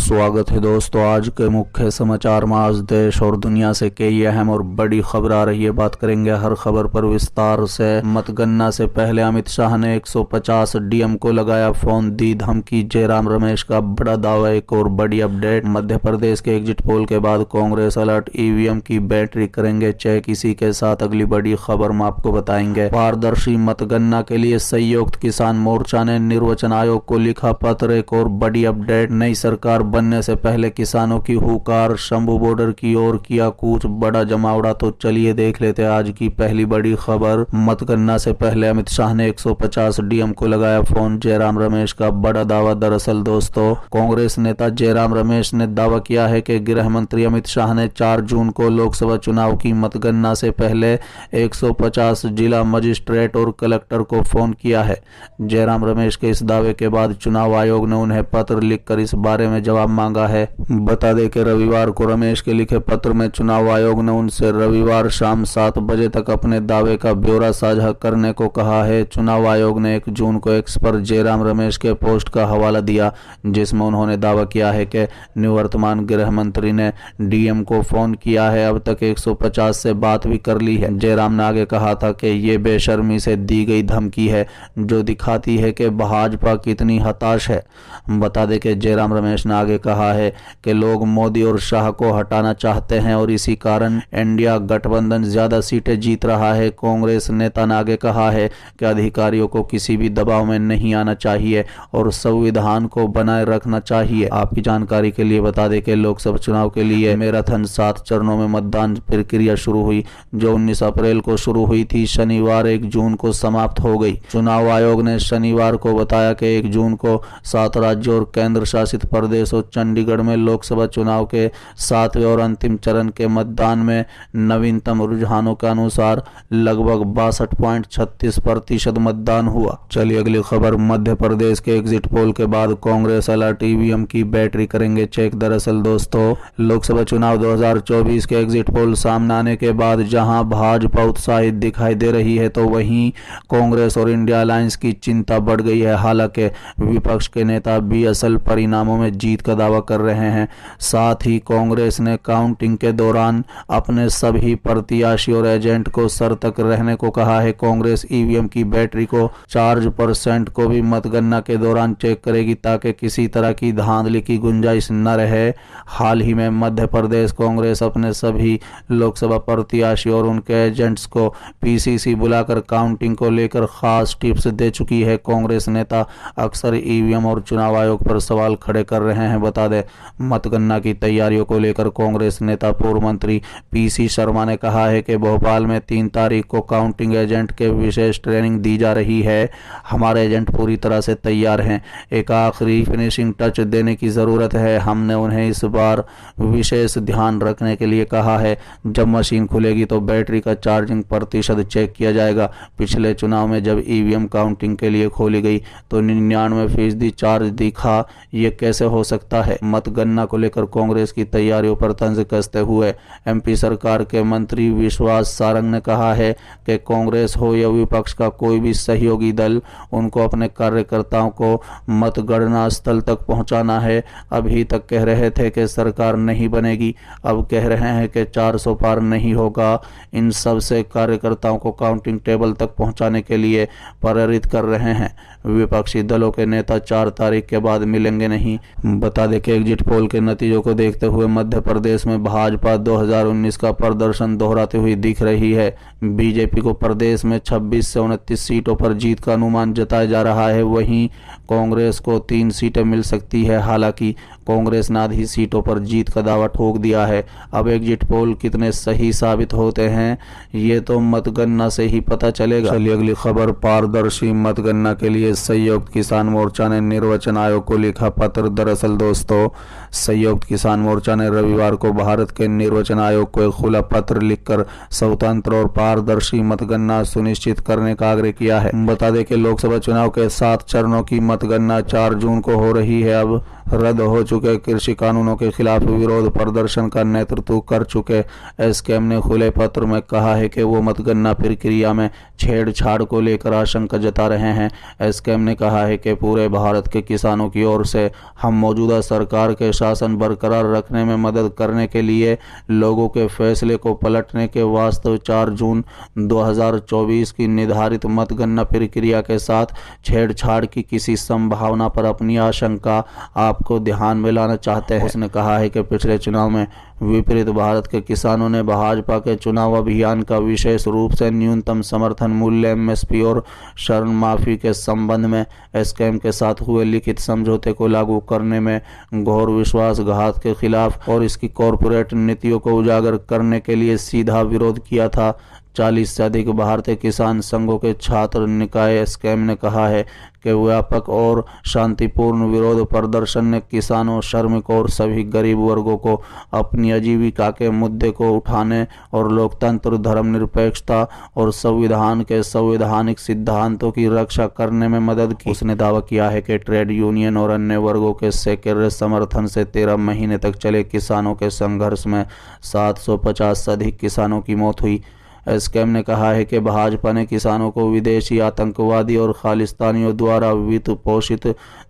स्वागत है दोस्तों। आज के मुख्य समाचार में आज देश और दुनिया से कई अहम और बड़ी खबर आ रही है। बात करेंगे हर खबर पर विस्तार से। मतगणना से पहले अमित शाह ने 150 डीएम को लगाया फोन, दी धमकी। जयराम रमेश का बड़ा दावा। एक और बड़ी अपडेट, मध्य प्रदेश के एग्जिट पोल के बाद कांग्रेस अलर्ट, ईवीएम की बैटरी करेंगे चेक। इसी के साथ अगली बड़ी खबर में आपको बताएंगे। पारदर्शी मतगणना के लिए संयुक्त किसान मोर्चा ने निर्वाचन आयोग को लिखा पत्र। एक और बड़ी अपडेट, नई सरकार बनने से पहले किसानों की हुकार, शंभू बॉर्डर की ओर किया कूच, बड़ा जमावड़ा। तो चलिए देख लेते हैं आज की पहली बड़ी खबर। मतगणना से पहले अमित शाह ने 150 डीएम को लगाया फोन, जयराम रमेश का बड़ा दावा। दरअसल दोस्तों, कांग्रेस नेता जयराम रमेश ने दावा किया है कि गृह मंत्री अमित शाह ने 4 जून को लोकसभा चुनाव की मतगणना से पहले 150 जिला मजिस्ट्रेट और कलेक्टर को फोन किया है। जयराम रमेश के इस दावे के बाद चुनाव आयोग ने उन्हें पत्र लिखकर इस बारे में जवाब मांगा है। बता दें कि रविवार को रमेश के लिखे पत्र में चुनाव आयोग ने उनसे रविवार शाम 7 बजे तक अपने दावे का ब्यौरा साझा करने को कहा है। चुनाव आयोग ने 1 जून को एक्स पर जयराम रमेश के पोस्ट का हवाला दिया, जिसमें उन्होंने दावा किया है कि निवर्तमान गृह मंत्री ने डीएम को फोन किया है। अब तक 150 से बात भी कर ली है। जयराम ने आगे कहा था कि ये बेशर्मी से दी गई धमकी है जो दिखाती है कि भाजपा कितनी हताश है। बता दें कि जयराम रमेश ने आगे कहा है कि लोग मोदी और शाह को हटाना चाहते हैं और इसी कारण इंडिया गठबंधन ज्यादा सीटें जीत रहा है। कांग्रेस नेता ने आगे कहा है कि अधिकारियों को किसी भी दबाव में नहीं आना चाहिए और संविधान को बनाए रखना चाहिए। आपकी जानकारी के लिए बता दें कि लोकसभा चुनाव के लिए मैराथन 7 चरणों में मतदान प्रक्रिया शुरू हुई, जो 19 अप्रैल को शुरू हुई थी, शनिवार 1 जून को समाप्त हो गई। चुनाव आयोग ने शनिवार को बताया कि 1 जून को 7 राज्यों और केंद्र शासित प्रदेश और चंडीगढ़ में लोकसभा चुनाव के 7वें और अंतिम चरण के मतदान में नवीनतम रुझानों के अनुसार लगभग 62.36% मतदान हुआ। चलिए अगली खबर, मध्य प्रदेश के एग्जिट पोल के बाद कांग्रेस अलर्ट, ईवीएम की बैटरी करेंगे चेक। दरअसल दोस्तों, लोकसभा चुनाव 2024 के एग्जिट पोल सामने आने के बाद जहां भाजपा उत्साहित दिखाई दे रही है, तो वहीं कांग्रेस और इंडिया अलायंस की चिंता बढ़ गई है। हालांकि विपक्ष के नेता भी असल परिणामों में जीत का दावा कर रहे हैं। साथ ही कांग्रेस ने काउंटिंग के दौरान अपने सभी प्रत्याशी और एजेंट को सतर्क रहने को कहा है। कांग्रेस ईवीएम की बैटरी को चार्ज % को भी मतगणना के दौरान चेक करेगी ताकि किसी तरह की धांधली की गुंजाइश न रहे। हाल ही में मध्य प्रदेश कांग्रेस अपने सभी लोकसभा प्रत्याशी और उनके एजेंट्स को पीसीसी बुलाकर काउंटिंग को लेकर खास टिप्स दे चुकी है। कांग्रेस नेता अक्सर ईवीएम और चुनाव आयोग पर सवाल खड़े कर रहे हैं। बता दें, मतगणना की तैयारियों को लेकर कांग्रेस नेता पूर्व मंत्री पीसी शर्मा ने कहा है कि भोपाल में 3 तारीख को काउंटिंग एजेंट के विशेष ट्रेनिंग दी जा रही है। हमारे एजेंट पूरी तरह से तैयार हैं। एक आखिरी फिनिशिंग टच देने की जरूरत है। हमने उन्हें इस बार विशेष ध्यान रखने के लिए कहा है। जब मशीन खुलेगी तो बैटरी का चार्जिंग प्रतिशत चेक किया जाएगा। पिछले चुनाव में जब ईवीएम काउंटिंग के लिए खोली गई तो 99% चार्ज दिखा। ये कैसे हो सकता है? मतगणना को लेकर कांग्रेस की तैयारियों पर तंज कसते हुए एमपी सरकार के मंत्री विश्वास सारंग ने कहा है कि कांग्रेस हो या विपक्ष का कोई भी सहयोगी दल, उनको अपने कार्यकर्ताओं को मतगणना स्थल तक पहुंचाना है। अभी तक कह रहे थे कि सरकार नहीं बनेगी, अब कह रहे हैं कि 400 पार नहीं होगा। इन सब से कार्यकर्ताओं को काउंटिंग टेबल तक पहुंचाने के लिए प्रेरित कर रहे हैं। विपक्षी दलों के नेता 4 तारीख के बाद मिलेंगे नहीं। बता दें कि एग्जिट पोल के नतीजों को देखते हुए मध्य प्रदेश में भाजपा 2019 का प्रदर्शन दोहराती हुई दिख रही है। बीजेपी को प्रदेश में 26 से 29 सीटों पर जीत का अनुमान जताया जा रहा है। वहीं कांग्रेस को 3 सीटें मिल सकती है। हालांकि कांग्रेस ने आधी सीटों पर जीत का दावा ठोक दिया है। अब एग्जिट पोल कितने सही साबित होते हैं, ये तो मतगणना से ही पता चलेगा। चलिए अगली खबर, पारदर्शी मतगणना के लिए संयुक्त किसान मोर्चा ने निर्वाचन आयोग को लिखा पत्र। दरअसल दोस्तों, संयुक्त किसान मोर्चा ने रविवार को भारत के निर्वाचन आयोग को एक खुला पत्र लिखकर स्वतंत्र और पारदर्शी मतगणना सुनिश्चित करने का आग्रह किया है। बता दें कि लोकसभा चुनाव के 7 चरणों की मतगणना 4 जून को हो रही है। अब रद्द हो चुके कृषि कानूनों के खिलाफ विरोध प्रदर्शन का नेतृत्व कर चुके एसकेएम ने खुले पत्र में कहा है कि वो मतगणना प्रक्रिया में छेड़छाड़ को लेकर आशंका जता रहे हैं। एसकेएम ने कहा है कि पूरे भारत के किसानों की ओर से हम मौजूदा सरकार के शासन बरकरार रखने में मदद करने के लिए लोगों के फैसले को पलटने के वास्ते 4 जून 2024 की निर्धारित मतगणना प्रक्रिया के साथ छेड़छाड़ की किसी संभावना पर अपनी आशंका आपको ध्यान में लाना चाहते हैं। उसने कहा है कि पिछले चुनाव में विपरीत भारत के किसानों ने भाजपा के चुनाव अभियान का विशेष रूप से न्यूनतम समर्थन मूल्य एमएसपी और ऋण माफी के संबंध में एसकेएम के साथ हुए लिखित समझौते को लागू करने में घोर विश्वासघात के खिलाफ और इसकी कॉरपोरेट नीतियों को उजागर करने के लिए सीधा विरोध किया था। 40 से अधिक भारतीय किसान संघों के छात्र निकाय एसकेएम ने कहा है कि व्यापक और शांतिपूर्ण विरोध प्रदर्शन ने किसानों, श्रमिकों और सभी गरीब वर्गों को अपनी आजीविका के मुद्दे को उठाने और लोकतंत्र, धर्मनिरपेक्षता और संविधान के संवैधानिक सिद्धांतों की रक्षा करने में मदद की। उसने दावा किया है कि ट्रेड यूनियन और अन्य वर्गों के सेकेंडरी समर्थन से 13 महीने तक चले किसानों के संघर्ष में 750 से अधिक किसानों की मौत हुई। एसकेएम ने कहा है कि भाजपा ने किसानों को विदेशी आतंकवादी और खालिस्तानियों द्वारा वित्त पोषित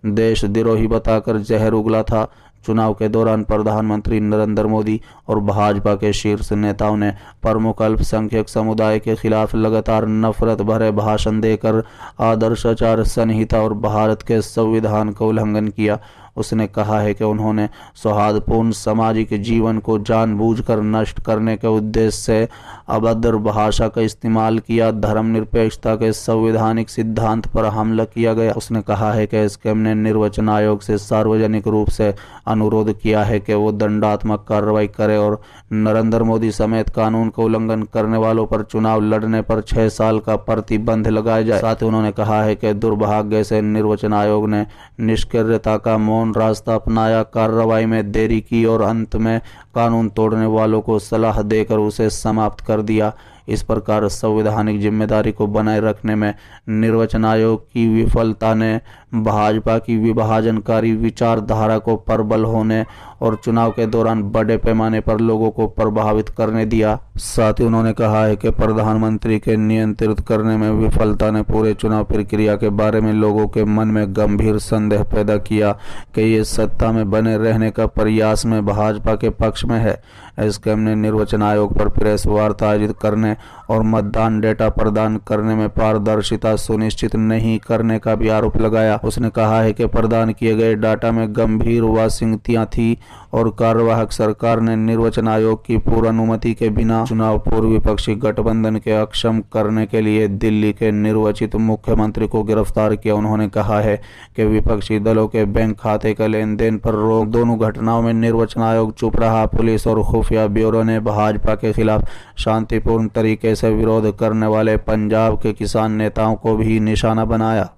देशद्रोही बताकर जहर उगला था। चुनाव के दौरान प्रधानमंत्री नरेंद्र मोदी और भाजपा के शीर्ष नेताओं ने प्रमुख अल्पसंख्यक समुदाय के खिलाफ लगातार नफरत भरे भाषण देकर आदर्श आचार संहिता और भारत के संविधान का उल्लंघन किया। उसने कहा है कि उन्होंने सौहार्दपूर्ण सामाजिक जीवन को जानबूझकर नष्ट करने के उद्देश्य से अभद्र भाषा का इस्तेमाल किया, धर्मनिरपेक्षता के संवैधानिक सिद्धांत पर हमला किया गया। उसने कहा है कि एसकेएम ने निर्वाचन आयोग से सार्वजनिक रूप से अनुरोध किया है कि वो दंडात्मक कार्रवाई करे और नरेंद्र मोदी समेत कानून का उल्लंघन करने वालों पर चुनाव लड़ने पर 6 साल का प्रतिबंध लगाया जाए। साथ ही उन्होंने कहा है कि दुर्भाग्य से निर्वाचन आयोग ने निष्क्रियता का मौन रास्ता अपनाया, कार्रवाई में देरी की और अंत में कानून तोड़ने वालों को सलाह देकर उसे समाप्त कर दिया। इस प्रकार संवैधानिक जिम्मेदारी को बनाए रखने में निर्वाचन आयोग की विफलता ने भाजपा की विभाजनकारी विचारधारा को प्रबल होने और चुनाव के दौरान बड़े पैमाने पर लोगों को प्रभावित करने दिया। साथ ही उन्होंने कहा है कि प्रधानमंत्री के नियंत्रित करने में विफलता ने पूरे चुनाव प्रक्रिया के बारे में लोगों के मन में गंभीर संदेह पैदा किया कि ये सत्ता में बने रहने का प्रयास में भाजपा के पक्ष में है। एसकेएम ने निर्वाचन आयोग पर प्रेस वार्ता आयोजित करने और मतदान डेटा प्रदान करने में पारदर्शिता सुनिश्चित नहीं करने का भी आरोप लगाया। उसने कहा है कि प्रदान किए गए डाटा में गंभीर वाकई थी और कार्यवाहक सरकार ने निर्वाचन आयोग की पूर्ण अनुमति के बिना चुनाव पूर्व विपक्षी गठबंधन के अक्षम करने के लिए दिल्ली के निर्वाचित मुख्यमंत्री को गिरफ्तार किया। उन्होंने कहा है कि विपक्षी दलों के बैंक खाते का लेन देन पर रोक, दोनों घटनाओं में निर्वाचन आयोग चुप रहा। पुलिस और खुफिया ब्यूरो ने भाजपा के खिलाफ शांतिपूर्ण तरीके से विरोध करने वाले पंजाब के किसान नेताओं को भी निशाना बनाया।